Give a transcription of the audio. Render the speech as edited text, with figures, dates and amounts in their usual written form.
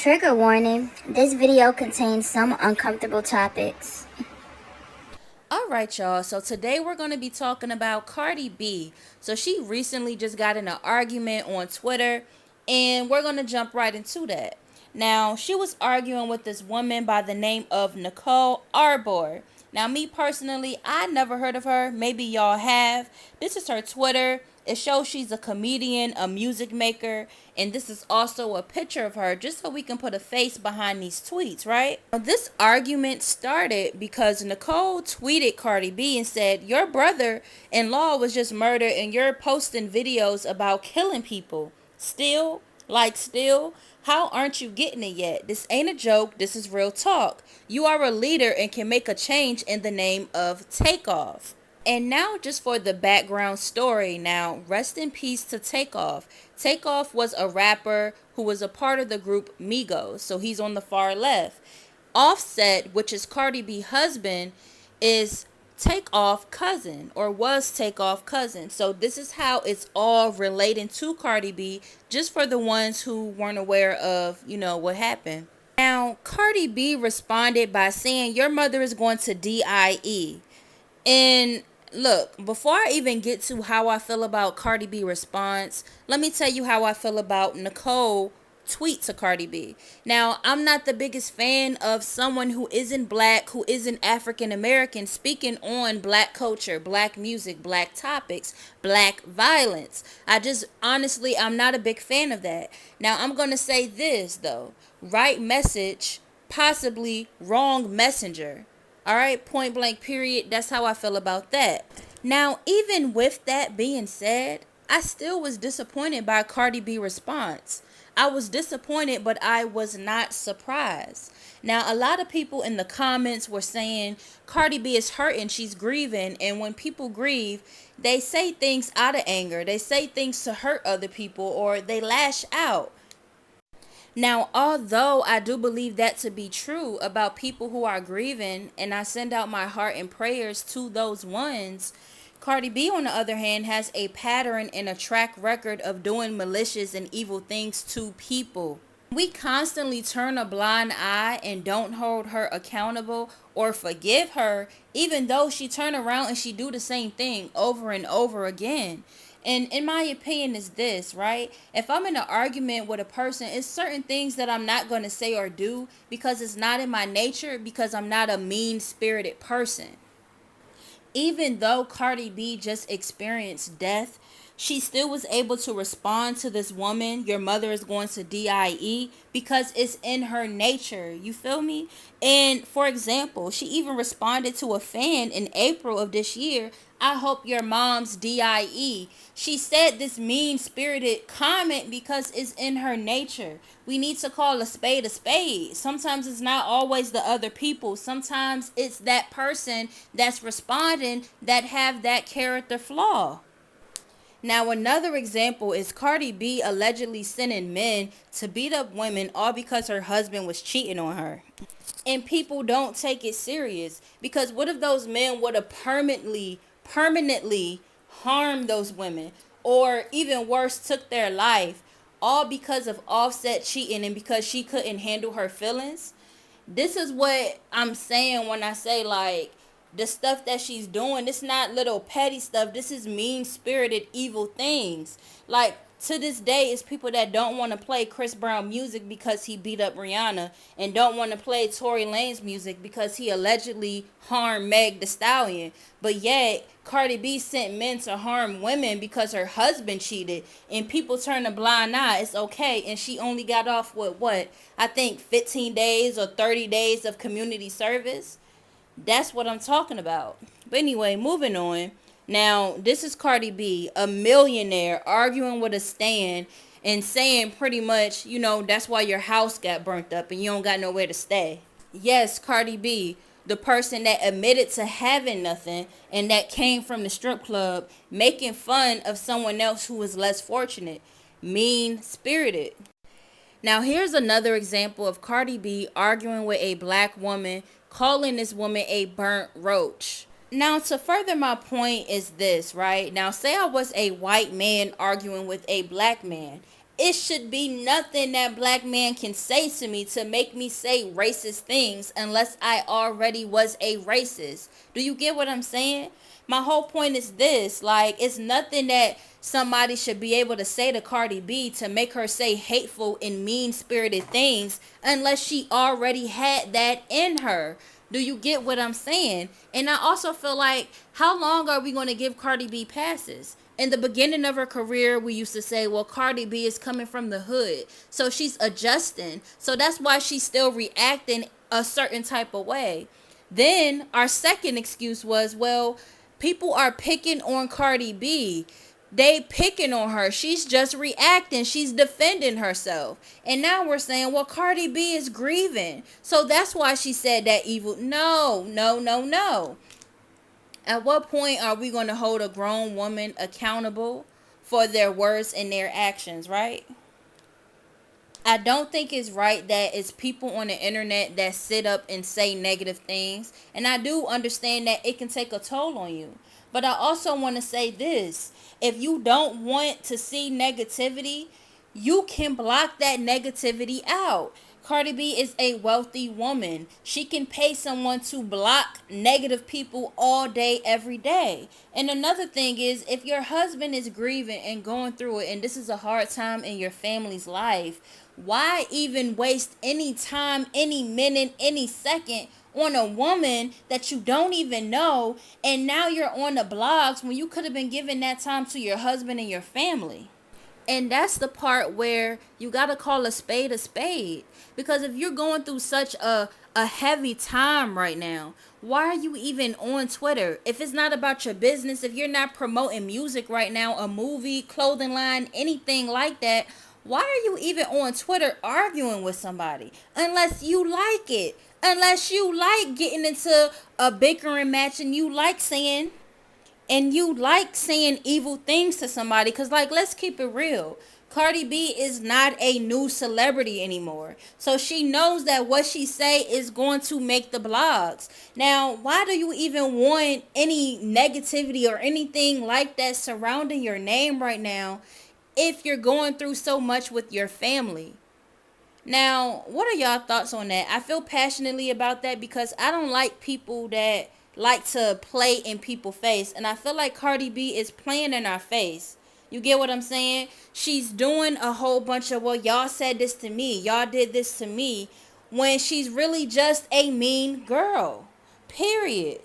Trigger warning, this video contains some uncomfortable topics. Alright, y'all, so today we're going to be talking about Cardi B. So she recently just got in an argument on Twitter, and we're going to jump right into that. Now, she was arguing with this woman by the name of Nicole Arbor. Now, me personally, I never heard of her. Maybe y'all have. This is her Twitter. It shows she's a comedian, a music maker, and this is also a picture of her just so we can put a face behind these tweets, right? Now, this argument started because Nicole tweeted Cardi B and said, "Your brother-in-law was just murdered and you're posting videos about killing people. Still? Still? How aren't you getting it yet? This ain't a joke. This is real talk. You are a leader and can make a change in the name of Takeoff." And now, just for the background story, now, rest in peace to Takeoff. Takeoff was a rapper who was a part of the group Migos, so he's on the far left. Offset, which is Cardi B's husband, is Takeoff cousin, or was Takeoff cousin. So this is how it's all relating to Cardi B, just for the ones who weren't aware of, what happened. Now, Cardi B responded by saying, "Your mother is going to DIE." And look, before I even get to how I feel about Cardi B response, let me tell you how I feel about Nicole tweet to Cardi B. Now, I'm not the biggest fan of someone who isn't black, who isn't African American, speaking on black culture, black music, black topics, black violence. I'm not a big fan of that. Now, I'm going to say this, though. Right message, possibly wrong messenger. All right, point blank, period. That's how I feel about that. Now, even with that being said, I still was disappointed by Cardi B response. I was disappointed, but I was not surprised. Now, a lot of people in the comments were saying Cardi B is hurting, she's grieving, and when people grieve, they say things out of anger. They say things to hurt other people, or they lash out. Now, although I do believe that to be true about people who are grieving, and I send out my heart and prayers to those ones, Cardi B, on the other hand, has a pattern and a track record of doing malicious and evil things to people. We constantly turn a blind eye and don't hold her accountable or forgive her, even though she turn around and she do the same thing over and over again. And in my opinion is this, right? If I'm in an argument with a person, it's certain things that I'm not going to say or do because it's not in my nature, because I'm not a mean-spirited person. Even though Cardi B just experienced death, she still was able to respond to this woman, "Your mother is going to DIE," because it's in her nature. You feel me? And for example, she even responded to a fan in April of this year, "I hope your mom's DIE." She said this mean-spirited comment because it's in her nature. We need to call a spade a spade. Sometimes it's not always the other people. Sometimes it's that person that's responding that have that character flaw. Now, another example is Cardi B allegedly sending men to beat up women all because her husband was cheating on her. And people don't take it serious, because what if those men would have permanently harmed those women, or even worse, took their life, all because of Offset cheating and because she couldn't handle her feelings? This is what I'm saying when I say, like, the stuff that she's doing, it's not little petty stuff. This is mean-spirited evil things. Like, to this day, it's people that don't want to play Chris Brown music because he beat up Rihanna, and don't want to play Tory Lanez music because he allegedly harmed Meg Thee Stallion. But yet, Cardi B sent men to harm women because her husband cheated, and people turn a blind eye. It's okay, and she only got off with what? I think 15 days or 30 days of community service. That's what I'm talking about. But anyway, moving on. Now, this is Cardi B, a millionaire, arguing with a stan and saying pretty much, that's why your house got burnt up and you don't got nowhere to stay. Yes, Cardi B, the person that admitted to having nothing and that came from the strip club, making fun of someone else who was less fortunate. Mean-spirited. Now, here's another example of Cardi B arguing with a black woman, calling this woman a burnt roach. Now, to further my point is this, right? Now, say I was a white man arguing with a black man. it should be nothing that black man can say to me to make me say racist things unless I already was a racist. Do you get what I'm saying? My whole point is this, like, it's nothing that somebody should be able to say to Cardi B to make her say hateful and mean-spirited things unless she already had that in her. Do you get what I'm saying? And I also feel like, how long are we going to give Cardi B passes? In the beginning of her career, we used to say, well, Cardi B is coming from the hood, so she's adjusting. So that's why she's still reacting a certain type of way. Then our second excuse was, well, people are picking on Cardi B. They picking on her. She's just reacting. She's defending herself. And now we're saying, well, Cardi B is grieving, so that's why she said that evil. No, no, no, no. At what point are we going to hold a grown woman accountable for their words and their actions, right? I don't think it's right that it's people on the internet that sit up and say negative things. And I do understand that it can take a toll on you. But I also want to say this. If you don't want to see negativity, you can block that negativity out. Cardi B is a wealthy woman. She can pay someone to block negative people all day, every day. And another thing is, if your husband is grieving and going through it, and this is a hard time in your family's life, why even waste any time, any minute, any second on a woman that you don't even know, and now you're on the blogs when you could have been giving that time to your husband and your family? And that's the part where you got to call a spade a spade. Because if you're going through such a heavy time right now, why are you even on Twitter? If it's not about your business, if you're not promoting music right now, a movie, clothing line, anything like that, why are you even on Twitter arguing with somebody? Unless you like it. Unless you like getting into a bickering match and you like saying evil things to somebody. Because, like, let's keep it real. Cardi B is not a new celebrity anymore. So she knows that what she say is going to make the blogs. Now, why do you even want any negativity or anything like that surrounding your name right now if you're going through so much with your family? Now, what are y'all thoughts on that? I feel passionately about that because I don't like people that like to play in people's face. And I feel like Cardi B is playing in our face. You get what I'm saying? She's doing a whole bunch of, well, y'all said this to me, y'all did this to me, when she's really just a mean girl. Period.